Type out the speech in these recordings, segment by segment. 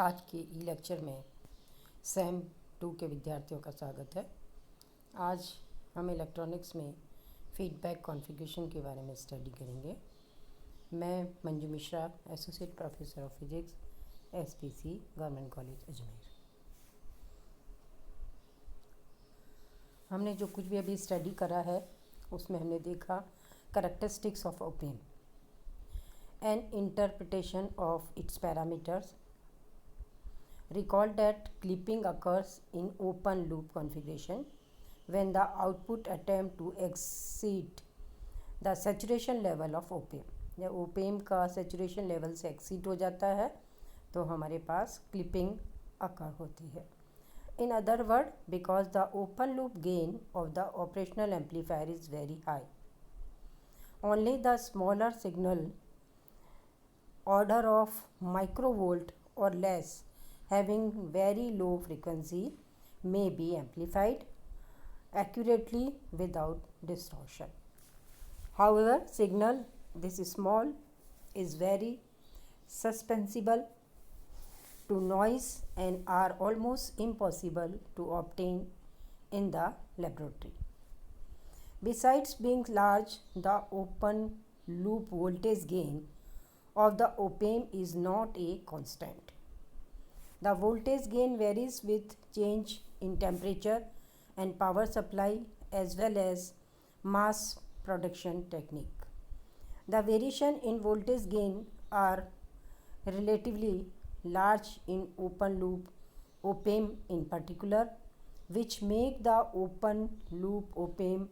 आज के ई लेक्चर में सेम 2 के विद्यार्थियों का स्वागत है। आज हम इलेक्ट्रॉनिक्स में फीडबैक कॉन्फ़िगरेशन के बारे में स्टडी करेंगे। मैं Manju Mishra, associate professor of physics, SPC, government college Ajmer. हमने जो कुछ भी अभी स्टडी करा है उसमें हमने देखा characteristics of op-amp and interpretation of its parameters. Recall that clipping occurs in open loop configuration when the output attempt to exceed the saturation level of op-amp. जब op-amp का saturation level से exceed हो जाता है तो हमारे पास clipping occur होती है. In other words, because the open loop gain of the operational amplifier is very high, only the smaller signal order of microvolt or less having very low frequency may be amplified accurately without distortion. However, signal this small is very susceptible to noise and are almost impossible to obtain in the laboratory. Besides being large, the open loop voltage gain of the op-amp is not a constant. The voltage gain varies with change in temperature and power supply as well as mass production technique. The variation in voltage gain are relatively large in open loop op-amp in particular, which make the open loop op-amp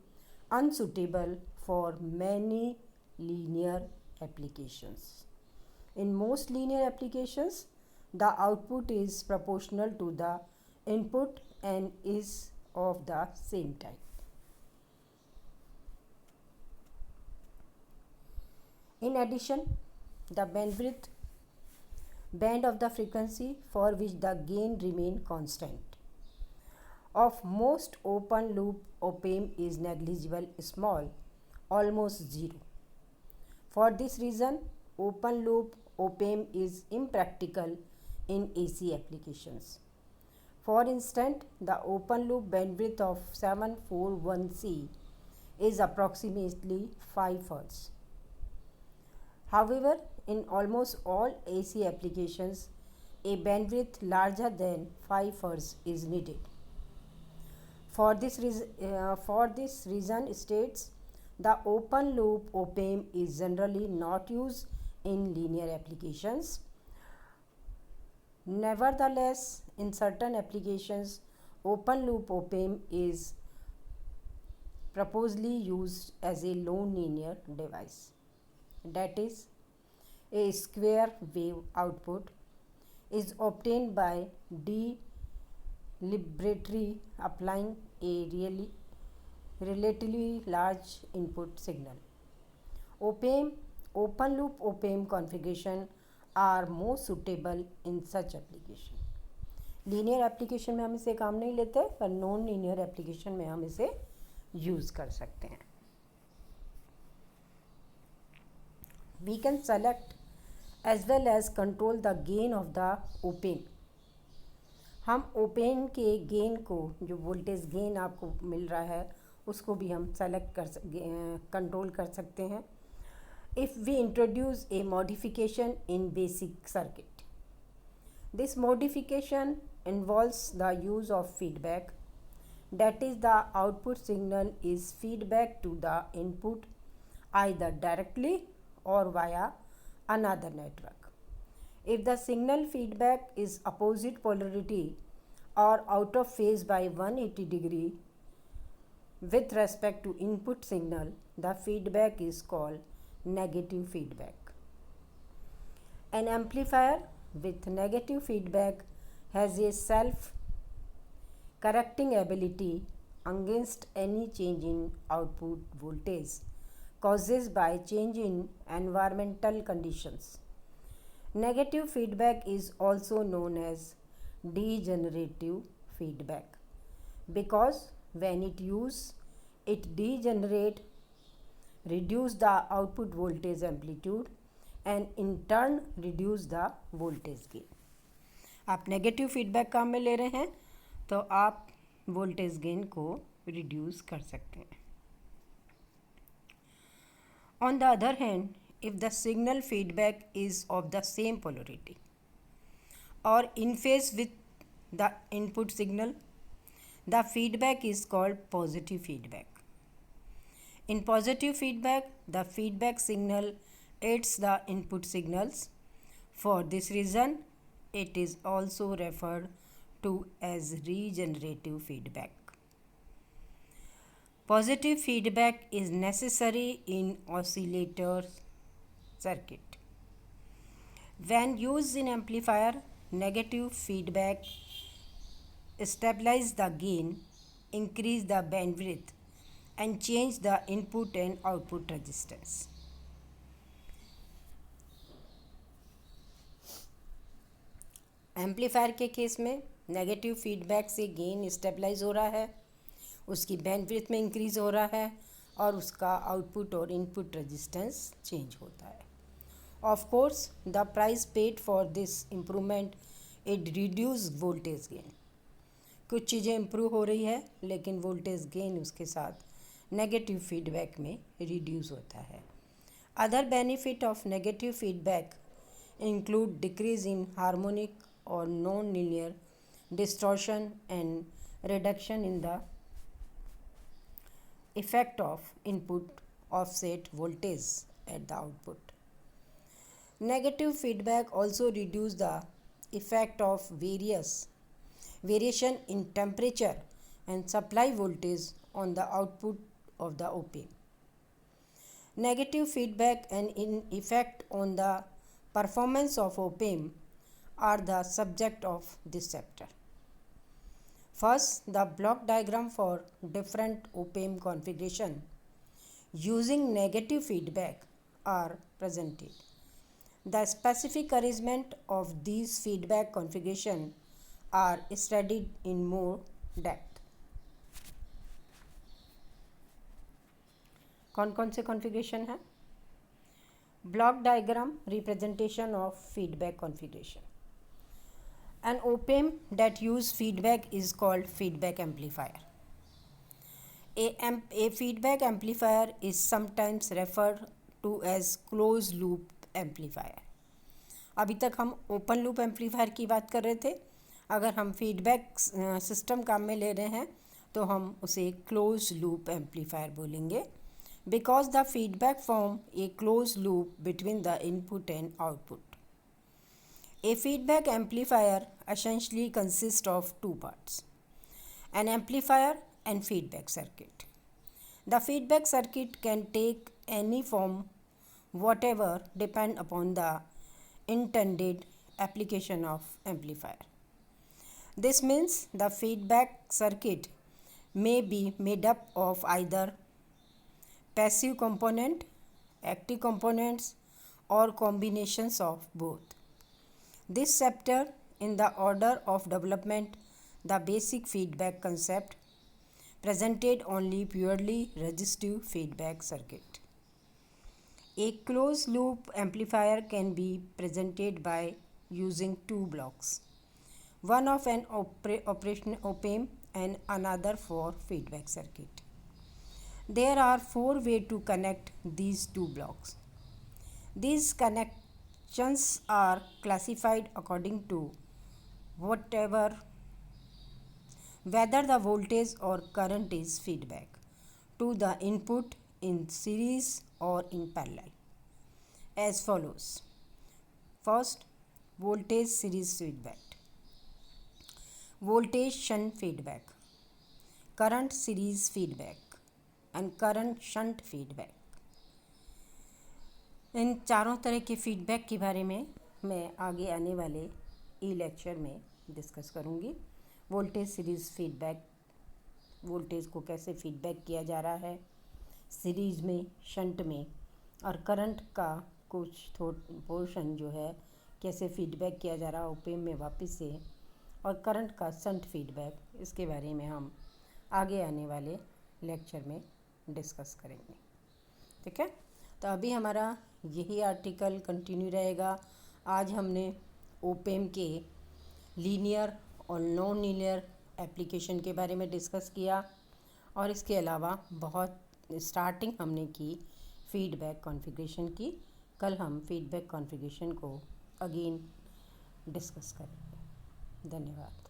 unsuitable for many linear applications. In most linear applications, the output is proportional to the input and is of the same type. In addition, the bandwidth band of the frequency for which the gain remain constant of most open loop op-amp is negligible small, almost zero. For this reason, open loop op-amp is impractical in AC applications. For instance, the open loop bandwidth of 741C is approximately 5 Hz. However, in almost all AC applications, a bandwidth larger than 5 Hz is needed. For this reason states the open loop op-amp is generally not used in linear applications. Nevertheless, in certain applications, open loop op-amp is purposely used as a non-linear device. That is, a square wave output is obtained by deliberately applying a relatively large input signal. Open loop op-amp configuration are more suitable in such application. Linear application में हम इसे काम नहीं लेते, पर non linear application में हम इसे यूज़ कर सकते हैं. We can select as well as control the gain of the op-amp. हम op-amp के गेन को, जो वोल्टेज गेन आपको मिल रहा है, उसको भी हम सेलेक्ट कंट्रोल कर सकते हैं. If we introduce a modification in basic circuit, this modification involves the use of feedback. That is, the output signal is feedback to the input either directly or via another network. If the signal feedback is opposite polarity or out of phase by 180 degree with respect to input signal, the feedback is called negative feedback. An amplifier with negative feedback has a self-correcting ability against any change in output voltage caused by change in environmental conditions. Negative feedback is also known as degenerative feedback because when it used, it degenerate, reduce the output voltage amplitude and in turn reduce the voltage gain. आप negative feedback काम में ले रहे हैं तो आप voltage gain को reduce कर सकते हैं। On the other hand, if the signal feedback is of the same polarity or in phase with the input signal, the feedback is called positive feedback. In positive feedback, the feedback signal aids the input signals. For this reason, it is also referred to as regenerative feedback. Positive feedback is necessary in oscillator circuit. When used in amplifier, negative feedback stabilize the gain, increase the bandwidth, and change the input and output resistance. Amplifier के case में negative feedback से gain stabilise हो रहा है, उसकी bandwidth में increase हो रहा है और उसका आउटपुट और इनपुट रेजिस्टेंस चेंज होता है। Of course the price paid for this improvement it reduce voltage gain. कुछ चीज़ें इम्प्रूव हो रही है लेकिन वोल्टेज गेन उसके साथ नेगेटिव फीडबैक में रिड्यूस होता है। Other benefit of negative feedback include decrease in harmonic और non linear distortion and reduction in the effect of input offset voltage at the output. Negative feedback also reduce the effect of variation in temperature and supply voltage on the output of the op-amp. Negative feedback and in effect on the performance of op-amp are the subject of this chapter. First, the block diagram for different op-amp configuration using negative feedback are presented. The specific arrangement of these feedback configuration are studied in more depth. कौन कौन से configuration है? Block diagram representation of feedback configuration. An op-amp that use feedback is called feedback amplifier. A feedback amplifier is sometimes referred to as closed loop amplifier. अभी तक हम open loop amplifier की बात कर रहे थे। अगर हम फीडबैक सिस्टम काम में ले रहे हैं तो हम उसे क्लोज लूप एम्पलीफायर बोलेंगे, because the feedback form A close loop between the input and output. A feedback amplifier essentially consists of two parts: an amplifier and feedback circuit. The feedback circuit can take any form whatever depend upon the intended application of amplifier. This means the feedback circuit may be made up of either passive component, active components, or combinations of both. This chapter in the order of development the basic feedback concept presented only purely resistive feedback circuit. A closed loop amplifier can be presented by using two blocks, one of an operational op-amp and another for feedback circuit. There are four ways to connect these two blocks. These connections are classified according to whether the voltage or current is feedback to the input in series or in parallel, as follows. First, voltage series feedback, voltage shunt feedback, current series feedback, and current shunt feedback. इन चारों तरह के feedback के बारे में मैं आगे आने वाले लेक्चर में डिस्कस करूँगी. वोल्टेज सीरीज़ फीडबैक, वोल्टेज को कैसे फीडबैक किया जा रहा है सीरीज़ में, शंट में, और करंट का कुछ पोर्शन जो है कैसे फीडबैक किया जा रहा है ओप-एम्प में वापस से, और करंट का शंट फीडबैक, इसके बारे में हम आगे आने वाले लेक्चर में डिस्कस करेंगे. ठीक है, तो अभी हमारा यही आर्टिकल कंटिन्यू रहेगा. आज हमने ओप-एम्प के लीनियर और नॉन लीनियर एप्लीकेशन के बारे में डिस्कस किया, और इसके अलावा बहुत स्टार्टिंग हमने की फीडबैक कॉन्फ़िगरेशन की। कल हम फीडबैक कॉन्फ़िगरेशन को अगेन डिस्कस करेंगे। धन्यवाद।